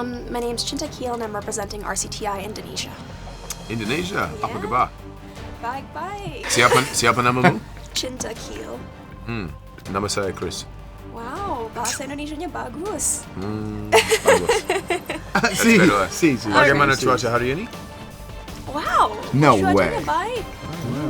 My name's Cinta and I'm representing RCTI Indonesia. Indonesia? Yeah. Apa khabar? Baik-baik. Siapa namamu? Cinta. Nama saya Chris. Wow, bahasa Indonesianya bagus. Bagus. Si. Bagaimana cuaca hari ini? Wow. No cuacanya way. baik.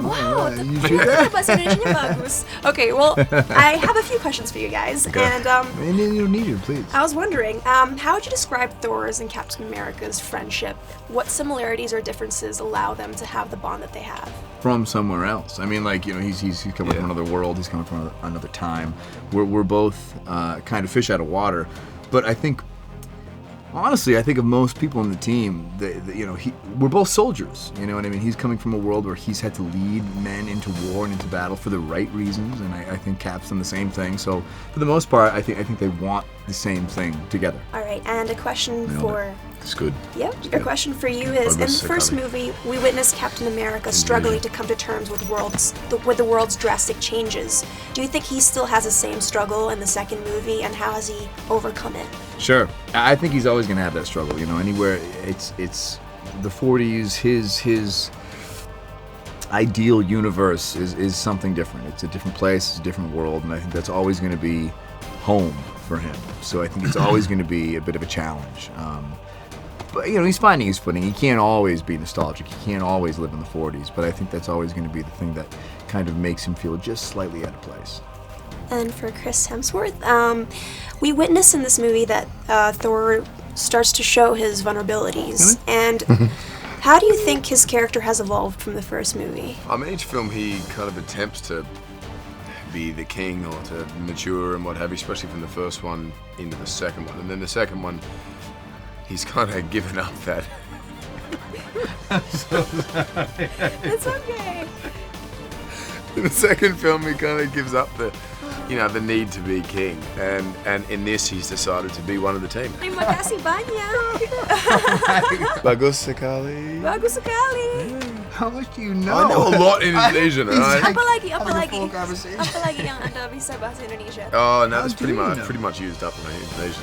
Wow, you Wow, sure? bahasa Indonesianya bagus. Okay, well, I have a few questions for you guys, Okay. and In Indonesian, please. I was wondering, how would you describe Thor's and Captain America's friendship? What similarities or differences allow them to have the bond that they have? From somewhere else. I mean, like, you know, he's coming from another world. He's coming from another time. We're both kind of fish out of water, but I think. Honestly, I think of most people in the team, we're both soldiers. You know what I mean? He's coming from a world where he's had to lead men into war and into battle for the right reasons, and I think Cap's done the same thing. So, for the most part, I think they want the same thing together. All right, and a question Nailed for... It's good. Yep, a question for you is, in the first movie, we witnessed Captain America struggling to come to terms with the world's drastic changes. Do you think he still has the same struggle in the second movie, and how has he overcome it? Sure. I think he's always going to have that struggle. You know, anywhere it's the 40s, his ideal universe is something different. It's a different place, it's a different world, and I think that's always going to be home for him. So I think it's always going to be a bit of a challenge. But, you know, he's finding his footing. He can't always be nostalgic. He can't always live in the 40s. But I think that's always going to be the thing that kind of makes him feel just slightly out of place. And for Chris Hemsworth, we witness in this movie that Thor starts to show his vulnerabilities. And how do you think his character has evolved from the first movie? I mean, each film he kind of attempts to be the king or to mature and what have you, especially from the first one into the second one. And then the second one, he's kind of given up that. It's okay. In the second film, he kind of gives up the need to be king, and in this, he's decided to be one of the team. Terima kasih banyak. Bagus sekali. Bagus sekali. How much do you know? I know a lot in Indonesian, right? Apalagi full conversation. Apalagi yang Anda bisa bahasa Indonesia? Oh no, that's do you know? pretty much used up in Indonesian.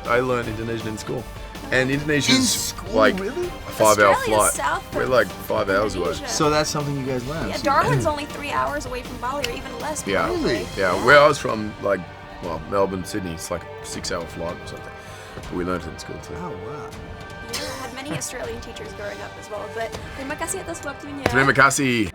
I learned Indonesian in school, and Indonesia's In school, like really? a 5-hour Australia's flight. south We're from like 5 hours away. Indonesia. So that's something you guys learned. Yeah, So- Darwin's only 3 hours away from Bali, or even less. Yeah, probably. yeah. Where I was from, like, well, Melbourne, Sydney, it's like a 6-hour flight or something. But we learned it in school too. Oh wow. Yeah, I had many Australian teachers growing up as well. But terima kasih atas waktunya. Terima kasih.